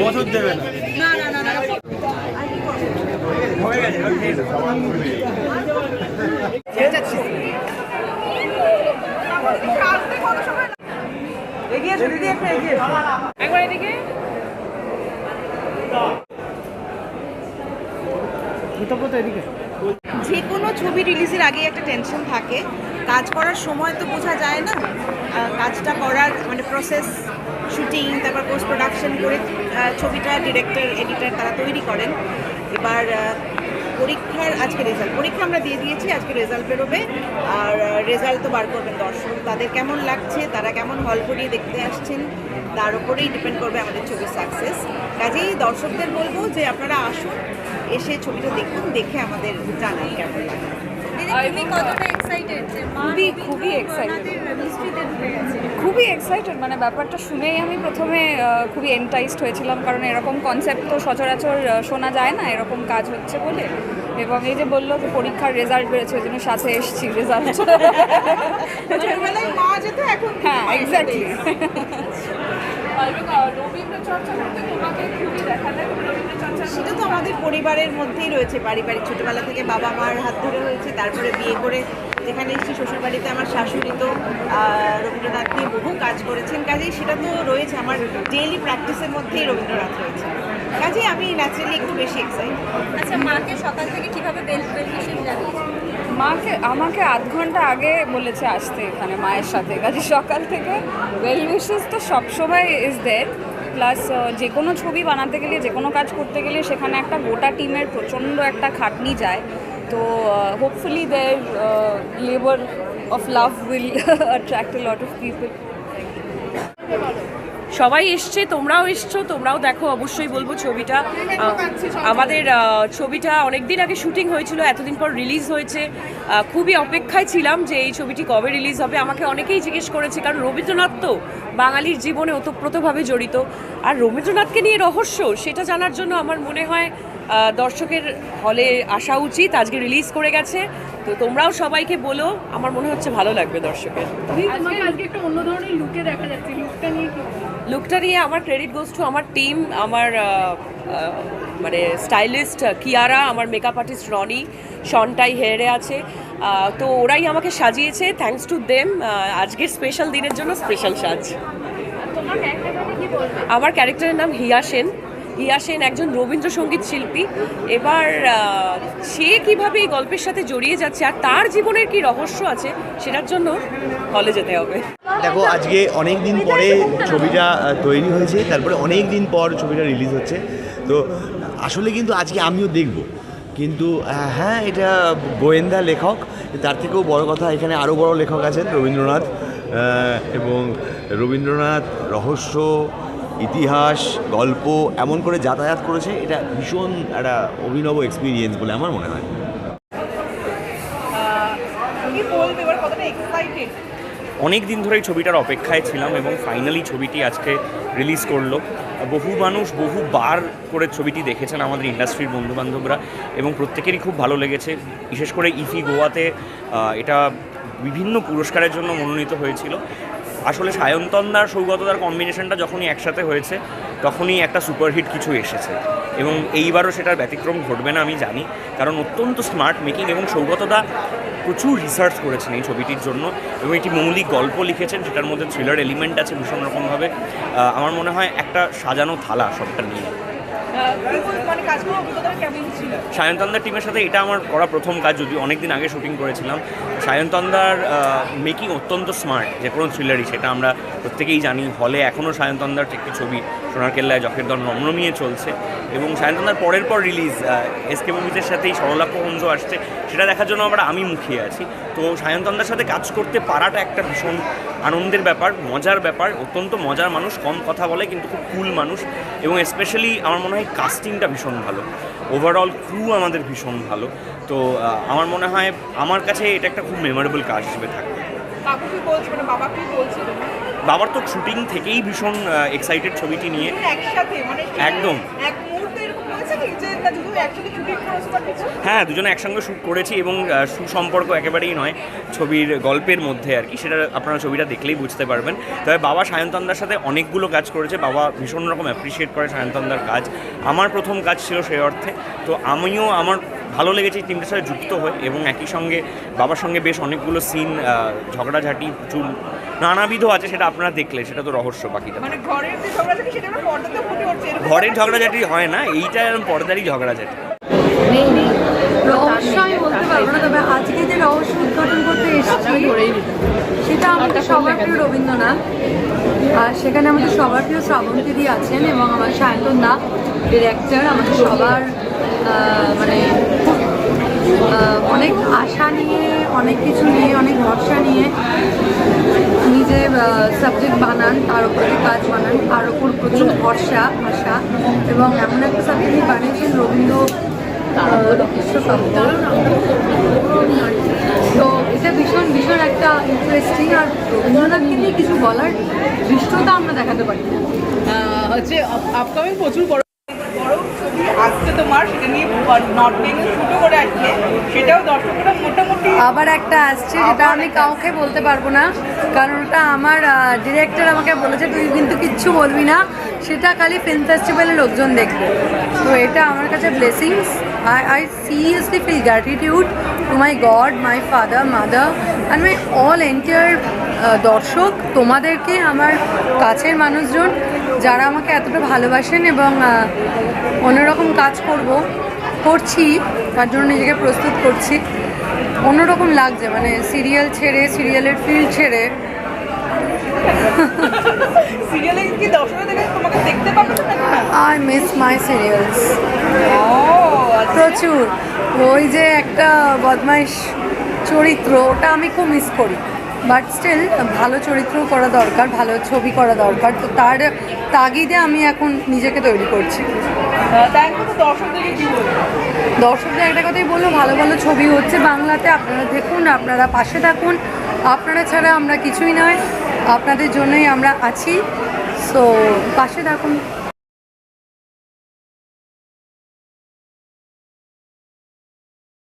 বছর দেবে না। একবার এদিকে যে কোনো ছবি রিলিজের আগে একটা টেনশন থাকে, কাজ করার সময় তো বোঝা যায় না, কাজটা করার মানে প্রসেস, শুটিং, তারপর পোস্ট প্রোডাকশন করে ছবিটা ডিরেক্টর এডিটর তারা তৈরি করেন। এবার পরীক্ষার আজকে পরীক্ষা আমরা দিয়ে দিয়েছি, আজকে রেজাল্ট বেরোবে, আর রেজাল্ট তো বার করবেন দর্শক। তাদের কেমন লাগছে, তারা কেমন হল করিয়ে দেখতে আসছেন, তার উপরেই ডিপেন্ড করবে আমাদের ছবির সাকসেস। কাজেই দর্শকদের বলবো যে আপনারা আসুন, এসে ছবিটা দেখুন, দেখে আমাদের জানান কেমন লাগে। খুবই এক্সাইটেড, মানে ব্যাপারটা শুনেই আমি প্রথমে খুবই এন্টাইজড হয়েছিলাম, কারণ এরকম কনসেপ্ট তো সচরাচর শোনা যায় না এরকম কাজ হচ্ছে বলে। এবং এই যে বললো যে পরীক্ষার রেজাল্ট বেরোচ্ছে, ওই জন্য সাথে এসেছি রেজাল্ট। হ্যাঁ, এক্স্যাক্টলি। সেটা তো আমাদের পরিবারের মধ্যেই রয়েছে, পারিবারিক, ছোটবেলা থেকে বাবা মার হাত ধরে হয়েছে, তারপরে বিয়ে করে যেখানে এসেছি শ্বশুরবাড়িতে আমার শাশুড়ি তো রবীন্দ্রনাথ নিয়ে বহু কাজ করেছেন, কাজেই সেটা তো রয়েছে আমার ডেইলি প্র্যাকটিসের মধ্যেই রবীন্দ্রনাথ রয়েছে, কাজেই আমি ন্যাচারালি একটু বেশি এক্সাইটেড। আচ্ছা, মাকে সকাল থেকে কিভাবে বেনিফিশিয়াল জানিয়েছে? আমাকে আধ ঘন্টা আগে বলেছে আসতে এখানে মায়ের সাথে, কাজে সকাল থেকে ওয়েল উইশেস তো সবসময় ইজ দেয়ার। প্লাস যে কোনো ছবি বানাতে গেলে, যে কোনো কাজ করতে গেলে সেখানে একটা গোটা টিমের প্রচণ্ড একটা খাটনি যায়। তো hopefully their labour of love will attract a lot of people. সবাই এসছে, তোমরাও এসছো, তোমরাও দেখো। অবশ্যই বলবো ছবিটা, আমাদের ছবিটা অনেকদিন আগে শুটিং হয়েছিল, এতদিন পর রিলিজ হয়েছে। খুবই অপেক্ষায় ছিলাম যে এই ছবিটি কবে রিলিজ হবে। আমাকে অনেকেই জিজ্ঞেস করেছে, কারণ রবীন্দ্রনাথ তো বাঙালির জীবনে ওতপ্রোতভাবে জড়িত, আর রবীন্দ্রনাথকে নিয়ে রহস্য, সেটা জানার জন্য আমার মনে হয় দর্শকের হলে আসা উচিত। আজকে রিলিজ করে গেছে, তো তোমরাও সবাইকে বলো, আমার মনে হচ্ছে ভালো লাগবে দর্শকের। আজকে একটা অন্য ধরনের লুকে দেখা যাচ্ছে, লুকটা নিয়ে আমার ক্রেডিট গোজ টু আমার টিম, আমার মানে স্টাইলিস্ট কিয়ারা, আমার মেকআপ আর্টিস্ট রনি, শনটাই হেয়ারে আছে, তো ওরাই আমাকে সাজিয়েছে। থ্যাঙ্কস টু দেম, আজকের স্পেশাল দিনের জন্য স্পেশাল সাজ। আমার ক্যারেক্টারের নাম হিয়া সেন। হিয়া সেন একজন রবীন্দ্রসঙ্গীত শিল্পী। এবার সে কীভাবে এই গল্পের সাথে জড়িয়ে যাচ্ছে আর তার জীবনের কি রহস্য আছে, সেটার জন্য হলে যেতে হবে। দেখো, আজকে অনেক দিন পরে ছবিটা তৈরি হয়েছে, তারপরে অনেক দিন পর ছবিটা রিলিজ হচ্ছে। তো আসলে কিন্তু আজকে আমিও দেখব, কিন্তু হ্যাঁ, এটা গোয়েন্দা লেখক, তার থেকেও বড় কথা এখানে আরও বড় লেখক আছেন রবীন্দ্রনাথ, এবং রবীন্দ্রনাথ রহস্য, ইতিহাস, গল্প এমন করে যাতায়াত করেছে, এটা ভীষণ একটা অভিনব এক্সপিরিয়েন্স বলে আমার মনে হয়। অনেক দিন ধরেই ছবিটার অপেক্ষায় ছিলাম এবং ফাইনালি ছবিটি আজকে রিলিজ করলো। বহু মানুষ বহুবার করে ছবিটি দেখেছেন, আমাদের ইন্ডাস্ট্রির বন্ধুবান্ধবরা, এবং প্রত্যেকেরই খুব ভালো লেগেছে। বিশেষ করে ইফি গোয়াতে এটা বিভিন্ন পুরস্কারের জন্য মনোনীত হয়েছিল। আসলে সায়ন্তনদার সৌগতদার কম্বিনেশনটা যখনই একসাথে হয়েছে, তখনই একটা সুপারহিট কিছু এসেছে, এবং এইবারও সেটার ব্যতিক্রম ঘটবে না আমি জানি, কারণ অত্যন্ত স্মার্ট মেকিং, এবং সৌগতদা প্রচুর রিসার্চ করেছেন এই ছবিটির জন্য, এবং একটি মৌলিক গল্প লিখেছেন, সেটার মধ্যে থ্রিলার এলিমেন্ট আছে ভীষণ রকমভাবে। আমার মনে হয় একটা সাজানো থালা সবটা নিয়ে। সায়ন্তনদার টিমের সাথে এটা আমার করা প্রথম কাজ, যদিও অনেকদিন আগে শুটিং করেছিলাম। সায়ন্তনদার মেকিং অত্যন্ত স্মার্ট, যে কোনো থ্রিলারই, সেটা আমরা প্রত্যেকেই জানি। হলে এখনও সায়ন্তনদার একটি ছবি সোনার কেল্লায় যখের দল রমরমিয়ে চলছে, এবং সায়ন্তনদার পরের পর রিলিজ এসকে মুভিজের সাথেই সরলাক্ষ হঞ্জ আসছে, সেটা দেখার জন্য আমি মুখিয়ে আছি। তো সায়ন্তনদার সাথে কাজ করতে পারাটা একটা ভীষণ আনন্দের ব্যাপার, মজার ব্যাপার। অত্যন্ত মজার মানুষ, কম কথা বলে কিন্তু খুব কুল মানুষ, এবং স্পেশালি আমার মনে হয় কাস্টিংটা ভীষণ ভালো, ওভারঅল ক্রু আমাদের ভীষণ ভালো। তো আমার মনে হয় আমার কাছে এটা একটা খুব মেমোরেবল কাজ হিসেবে থাকবে। বাবার তো শুটিং থেকেই ভীষণ এক্সাইটেড ছবিটি নিয়ে, একদম হয়েছে কি যে না শুধু একসাথে শুটিং করেছো বা কিছু? হ্যাঁ, দুজনে একসঙ্গে শ্যুট করেছি এবং সুসম্পর্ক একেবারেই নয়, ছবির গল্পের মধ্যে আর কি, সেটা আপনারা ছবিটা দেখলেই বুঝতে পারবেন। তবে বাবা সায়ন্তনদার সাথে অনেকগুলো কাজ করেছে, বাবা ভীষণ রকম অ্যাপ্রিসিয়েট করে সায়ন্তনদার কাজ। আমার প্রথম কাজ ছিল সেই অর্থে, তো আমিও আমার ভালো লেগেছে এই টিমটার সাথে যুক্ত হয়ে, এবং একই সঙ্গে বাবার সঙ্গে বেশ অনেকগুলো সিন, ঝগড়াঝাটি প্রচুর নানাবিধ আছে, সেটা আপনারা দেখলে সেটা তো রহস্য বাকিটা। মানে ঘরের যে ঝগড়াঝাটি সেটা আমরা পর্দাতে ফুটে উঠছে এরকম? ঘরের ঝগড়াঝাটি হয় না, এইটা এরকম পর্দারই ঝগড়াঝাটি। রহস্য আমি বলতে পারবো না, তবে আজকে যে রহস্য উদ্ঘাটন করতে এসেছি সেটা আমাদের সবার প্রিয় রবীন্দ্রনাথ, আর সেখানে আমাদের সবার প্রিয় শ্রাবন্তীদি আছেন এবং আমার সায়ন্তন দা ডিরেক্টর, আমাদের সবার মানে খুব অনেক আশা নিয়ে, অনেক কিছু নিয়ে, অনেক ভরসা নিয়ে নিজে সাবজেক্ট বানান, তার উপরে কাজ বানান, তার উপর প্রচুর ভরসা আশা, এবং এমন একটা সাবজেক্ট বানিয়েছেন রবীন্দ্র বিশ্বকাব্য। তো এটা ভীষণ ভীষণ একটা ইন্টারেস্টিং, আর রবীন্দ্রনাথকে নিয়ে কিছু বলার দৃষ্টতা আমরা দেখাতে পারি না। হচ্ছে আপকামিং প্রচুর বড় ছবি আসছে তোমার, সেটা নিয়ে নর্থ বেঙ্গল শুরু করে আসছে, সেটাও দর্শকরা মোটামুটি আবার একটা আসছে যেটা আমি কাউকে বলতে পারবো না, কারণ ওটা আমার ডিরেক্টর আমাকে বলেছে তুই কিন্তু কিচ্ছু বলবি না, সেটা খালি ফিল্ম ফেস্টিভ্যালের লোকজন দেখবে। তো এটা আমার কাছে blessings. I seriously feel gratitude to my God, my father, mother and my all entire দর্শক, তোমাদেরকে, আমার কাছের মানুষজন যারা আমাকে এতটা ভালোবাসেন, এবং অন্যরকম কাজ করছি, তার জন্য নিজেকে প্রস্তুত করছি। অন্যরকম লাগছে, মানে সিরিয়াল ছেড়ে, সিরিয়ালের ফিল্ড ছেড়ে। সিরিয়ালে কি দর্শকরা দেখে তোমাকে দেখতে পাবে না? আই মিস মাই সিরিয়ালস আচ্ছা। প্রচুর। ওই যে একটা বদমাইশ চরিত্র, ওটা আমি খুব মিস করি, বাট স্টিল ভালো চরিত্র করা দরকার, ভালো ছবি করা দরকার, তো তার তাগিদে আমি এখন নিজেকে তৈরি করছি। তাই কিন্তু দর্শকদেরকে কি বলবো? দর্শকদের একটা কথাই বলবো, ভালো ভালো ছবি হচ্ছে বাংলাতে, আপনারা দেখুন, আপনারা পাশে থাকুন, আপনারা ছাড়া আমরা কিছুই নয়, আপনাদের জন্যই আমরা আছি, সো পাশে থাকুন।